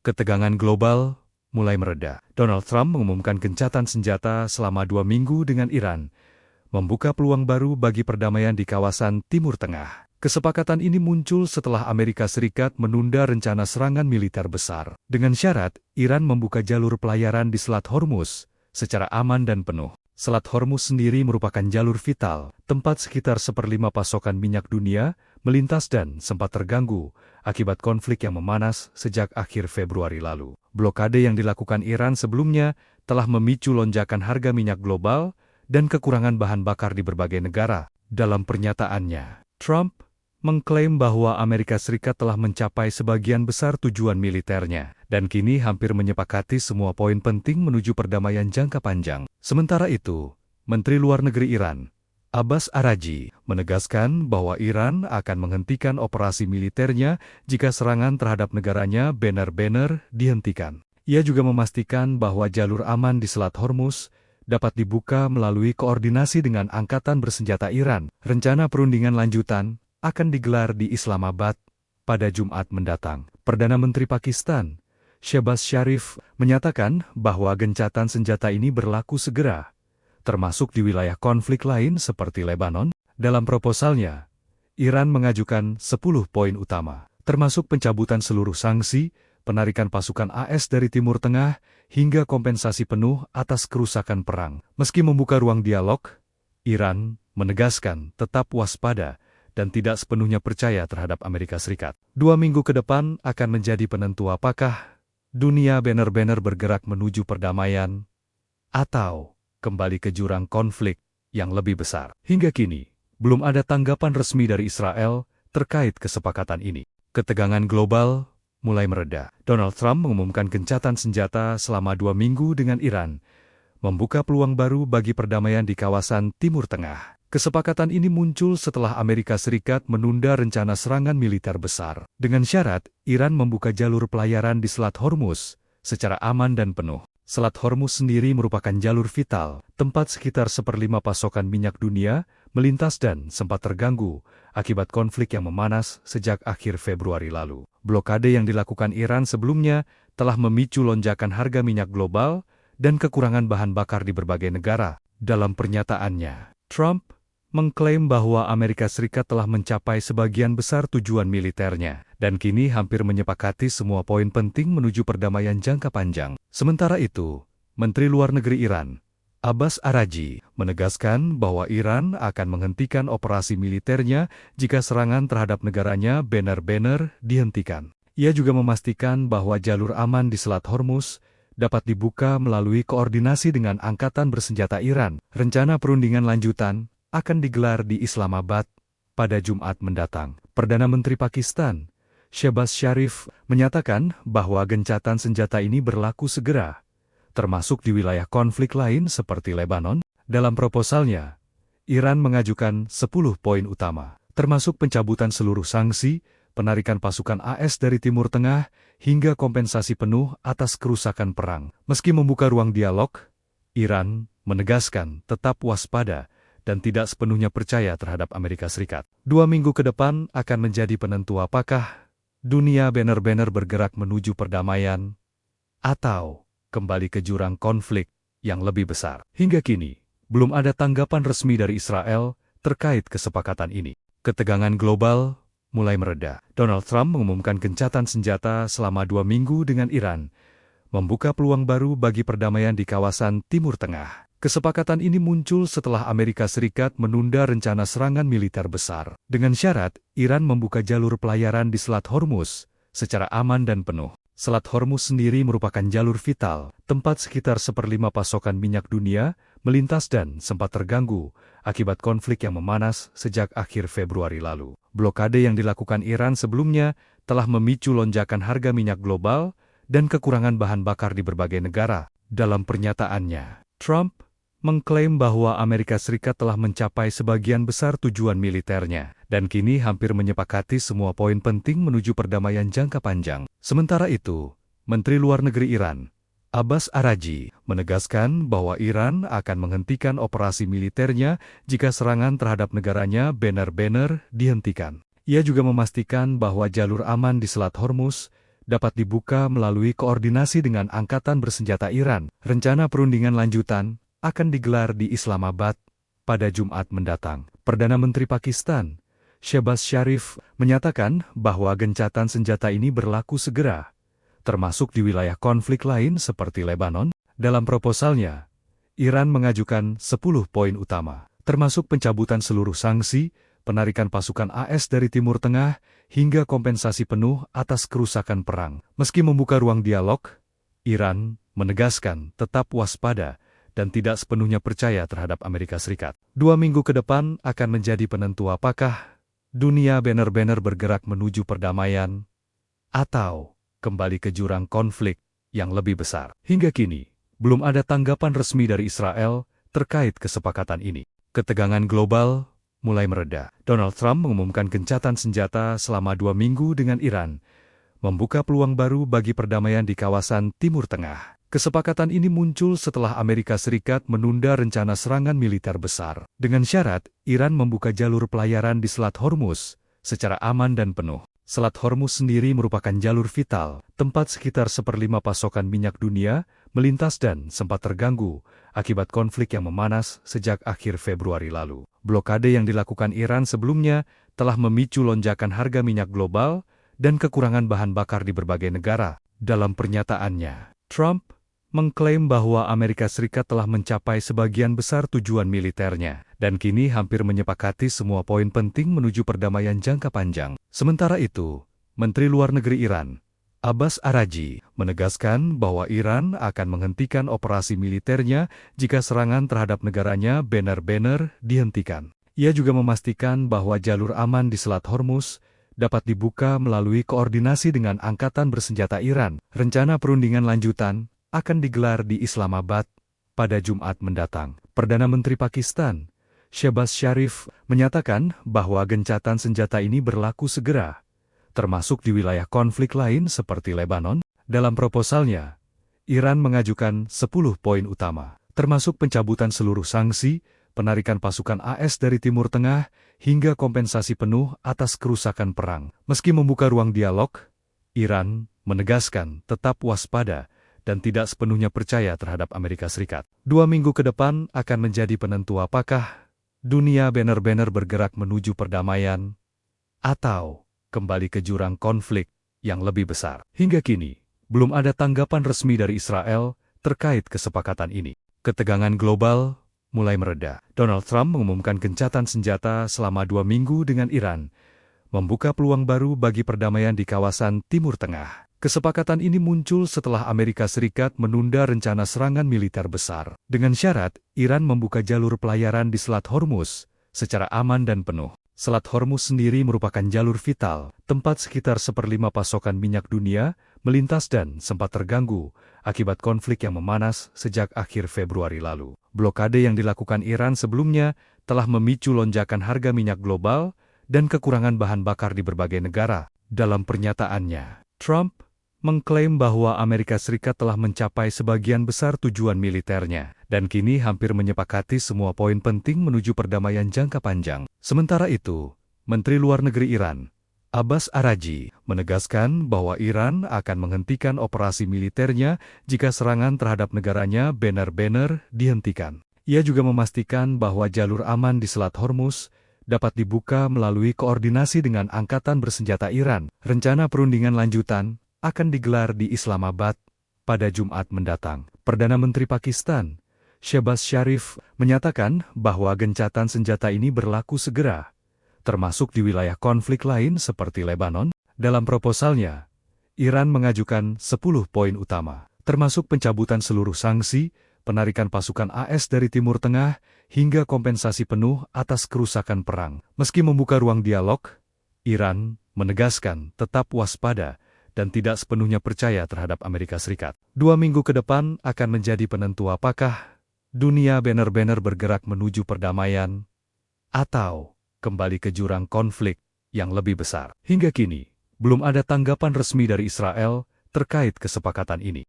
Ketegangan global mulai mereda. Donald Trump mengumumkan gencatan senjata selama 2 minggu dengan Iran, membuka peluang baru bagi perdamaian di kawasan Timur Tengah. Kesepakatan ini muncul setelah Amerika Serikat menunda rencana serangan militer besar. Dengan syarat, Iran membuka jalur pelayaran di Selat Hormuz secara aman dan penuh. Selat Hormuz sendiri merupakan jalur vital, tempat sekitar 1/5 pasokan minyak dunia melintas dan sempat terganggu akibat konflik yang memanas sejak akhir Februari lalu. Blokade yang dilakukan Iran sebelumnya telah memicu lonjakan harga minyak global dan kekurangan bahan bakar di berbagai negara. Dalam pernyataannya, Trump mengklaim bahwa Amerika Serikat telah mencapai sebagian besar tujuan militernya, dan kini hampir menyepakati semua poin penting menuju perdamaian jangka panjang. Sementara itu, Menteri Luar Negeri Iran, Abbas Araghchi, menegaskan bahwa Iran akan menghentikan operasi militernya jika serangan terhadap negaranya benar-benar dihentikan. Ia juga memastikan bahwa jalur aman di Selat Hormuz dapat dibuka melalui koordinasi dengan Angkatan Bersenjata Iran. Rencana perundingan lanjutan akan digelar di Islamabad pada Jumat mendatang. Perdana Menteri Pakistan, Shehbaz Sharif, menyatakan bahwa gencatan senjata ini berlaku segera, termasuk di wilayah konflik lain seperti Lebanon. Dalam proposalnya, Iran mengajukan 10 poin utama, termasuk pencabutan seluruh sanksi, penarikan pasukan AS dari Timur Tengah, hingga kompensasi penuh atas kerusakan perang. Meski membuka ruang dialog, Iran menegaskan tetap waspada dan tidak sepenuhnya percaya terhadap Amerika Serikat. 2 minggu ke depan akan menjadi penentu apakah dunia benar-benar bergerak menuju perdamaian atau kembali ke jurang konflik yang lebih besar. Hingga kini, belum ada tanggapan resmi dari Israel terkait kesepakatan ini. Ketegangan global mulai mereda. Donald Trump mengumumkan gencatan senjata selama 2 minggu dengan Iran, membuka peluang baru bagi perdamaian di kawasan Timur Tengah. Kesepakatan ini muncul setelah Amerika Serikat menunda rencana serangan militer besar. Dengan syarat, Iran membuka jalur pelayaran di Selat Hormuz secara aman dan penuh. Selat Hormuz sendiri merupakan jalur vital, tempat sekitar 1/5 pasokan minyak dunia melintas dan sempat terganggu akibat konflik yang memanas sejak akhir Februari lalu. Blokade yang dilakukan Iran sebelumnya telah memicu lonjakan harga minyak global dan kekurangan bahan bakar di berbagai negara. Dalam pernyataannya, Trump mengklaim bahwa Amerika Serikat telah mencapai sebagian besar tujuan militernya, dan kini hampir menyepakati semua poin penting menuju perdamaian jangka panjang. Sementara itu, Menteri Luar Negeri Iran, Abbas Araghchi, menegaskan bahwa Iran akan menghentikan operasi militernya jika serangan terhadap negaranya benar-benar dihentikan. Ia juga memastikan bahwa jalur aman di Selat Hormuz dapat dibuka melalui koordinasi dengan Angkatan Bersenjata Iran. Rencana perundingan lanjutan akan digelar di Islamabad pada Jumat mendatang. Perdana Menteri Pakistan, Shehbaz Sharif, menyatakan bahwa gencatan senjata ini berlaku segera, termasuk di wilayah konflik lain seperti Lebanon. Dalam proposalnya, Iran mengajukan 10 poin utama, termasuk pencabutan seluruh sanksi, penarikan pasukan AS dari Timur Tengah, hingga kompensasi penuh atas kerusakan perang. Meski membuka ruang dialog, Iran menegaskan tetap waspada dan tidak sepenuhnya percaya terhadap Amerika Serikat. 2 minggu ke depan akan menjadi penentu apakah dunia benar-benar bergerak menuju perdamaian atau kembali ke jurang konflik yang lebih besar. Hingga kini, belum ada tanggapan resmi dari Israel terkait kesepakatan ini. Ketegangan global mulai mereda. Donald Trump mengumumkan gencatan senjata selama 2 minggu dengan Iran, membuka peluang baru bagi perdamaian di kawasan Timur Tengah. Kesepakatan ini muncul setelah Amerika Serikat menunda rencana serangan militer besar. Dengan syarat, Iran membuka jalur pelayaran di Selat Hormuz secara aman dan penuh. Selat Hormuz sendiri merupakan jalur vital, tempat sekitar 1/5 pasokan minyak dunia melintas dan sempat terganggu akibat konflik yang memanas sejak akhir Februari lalu. Blokade yang dilakukan Iran sebelumnya telah memicu lonjakan harga minyak global dan kekurangan bahan bakar di berbagai negara. Dalam pernyataannya, Trump mengklaim bahwa Amerika Serikat telah mencapai sebagian besar tujuan militernya, dan kini hampir menyepakati semua poin penting menuju perdamaian jangka panjang. Sementara itu, Menteri Luar Negeri Iran, Abbas Araghchi, menegaskan bahwa Iran akan menghentikan operasi militernya jika serangan terhadap negaranya benar-benar dihentikan. Ia juga memastikan bahwa jalur aman di Selat Hormuz dapat dibuka melalui koordinasi dengan Angkatan Bersenjata Iran. Rencana perundingan lanjutan akan digelar di Islamabad pada Jumat mendatang. Perdana Menteri Pakistan, Shehbaz Sharif, menyatakan bahwa gencatan senjata ini berlaku segera, termasuk di wilayah konflik lain seperti Lebanon. Dalam proposalnya, Iran mengajukan 10 poin utama, termasuk pencabutan seluruh sanksi, penarikan pasukan AS dari Timur Tengah, hingga kompensasi penuh atas kerusakan perang. Meski membuka ruang dialog, Iran menegaskan tetap waspada dan tidak sepenuhnya percaya terhadap Amerika Serikat. 2 minggu ke depan akan menjadi penentu apakah dunia benar-benar bergerak menuju perdamaian atau kembali ke jurang konflik yang lebih besar. Hingga kini, belum ada tanggapan resmi dari Israel terkait kesepakatan ini. Ketegangan global mulai mereda. Donald Trump mengumumkan gencatan senjata selama 2 minggu dengan Iran, membuka peluang baru bagi perdamaian di kawasan Timur Tengah. Kesepakatan ini muncul setelah Amerika Serikat menunda rencana serangan militer besar. Dengan syarat, Iran membuka jalur pelayaran di Selat Hormuz secara aman dan penuh. Selat Hormuz sendiri merupakan jalur vital, tempat sekitar 1/5 pasokan minyak dunia melintas dan sempat terganggu akibat konflik yang memanas sejak akhir Februari lalu. Blokade yang dilakukan Iran sebelumnya telah memicu lonjakan harga minyak global dan kekurangan bahan bakar di berbagai negara. Dalam pernyataannya, Trump mengklaim bahwa Amerika Serikat telah mencapai sebagian besar tujuan militernya, dan kini hampir menyepakati semua poin penting menuju perdamaian jangka panjang. Sementara itu, Menteri Luar Negeri Iran, Abbas Araghchi, menegaskan bahwa Iran akan menghentikan operasi militernya jika serangan terhadap negaranya benar-benar dihentikan. Ia juga memastikan bahwa jalur aman di Selat Hormuz dapat dibuka melalui koordinasi dengan Angkatan Bersenjata Iran. Rencana perundingan lanjutan akan digelar di Islamabad pada Jumat mendatang. Perdana Menteri Pakistan, Shehbaz Sharif, menyatakan bahwa gencatan senjata ini berlaku segera, termasuk di wilayah konflik lain seperti Lebanon. Dalam proposalnya, Iran mengajukan 10 poin utama, termasuk pencabutan seluruh sanksi, penarikan pasukan AS dari Timur Tengah, hingga kompensasi penuh atas kerusakan perang. Meski membuka ruang dialog, Iran menegaskan tetap waspada dan tidak sepenuhnya percaya terhadap Amerika Serikat. 2 minggu ke depan akan menjadi penentu apakah dunia benar-benar bergerak menuju perdamaian atau kembali ke jurang konflik yang lebih besar. Hingga kini, belum ada tanggapan resmi dari Israel terkait kesepakatan ini. Ketegangan global mulai mereda. Donald Trump mengumumkan gencatan senjata selama 2 minggu dengan Iran, membuka peluang baru bagi perdamaian di kawasan Timur Tengah. Kesepakatan ini muncul setelah Amerika Serikat menunda rencana serangan militer besar. Dengan syarat, Iran membuka jalur pelayaran di Selat Hormuz secara aman dan penuh. Selat Hormuz sendiri merupakan jalur vital, tempat sekitar 1/5 pasokan minyak dunia melintas dan sempat terganggu akibat konflik yang memanas sejak akhir Februari lalu. Blokade yang dilakukan Iran sebelumnya telah memicu lonjakan harga minyak global dan kekurangan bahan bakar di berbagai negara. Dalam pernyataannya, Trump mengklaim bahwa Amerika Serikat telah mencapai sebagian besar tujuan militernya, dan kini hampir menyepakati semua poin penting menuju perdamaian jangka panjang. Sementara itu, Menteri Luar Negeri Iran, Abbas Araghchi, menegaskan bahwa Iran akan menghentikan operasi militernya jika serangan terhadap negaranya benar-benar dihentikan. Ia juga memastikan bahwa jalur aman di Selat Hormuz dapat dibuka melalui koordinasi dengan Angkatan Bersenjata Iran. Rencana perundingan lanjutan akan digelar di Islamabad pada Jumat mendatang. Perdana Menteri Pakistan, Shehbaz Sharif, menyatakan bahwa gencatan senjata ini berlaku segera, termasuk di wilayah konflik lain seperti Lebanon. Dalam proposalnya, Iran mengajukan 10 poin utama, termasuk pencabutan seluruh sanksi, penarikan pasukan AS dari Timur Tengah, hingga kompensasi penuh atas kerusakan perang. Meski membuka ruang dialog, Iran menegaskan tetap waspada dan tidak sepenuhnya percaya terhadap Amerika Serikat. 2 minggu ke depan akan menjadi penentu apakah dunia benar-benar bergerak menuju perdamaian atau kembali ke jurang konflik yang lebih besar. Hingga kini, belum ada tanggapan resmi dari Israel terkait kesepakatan ini.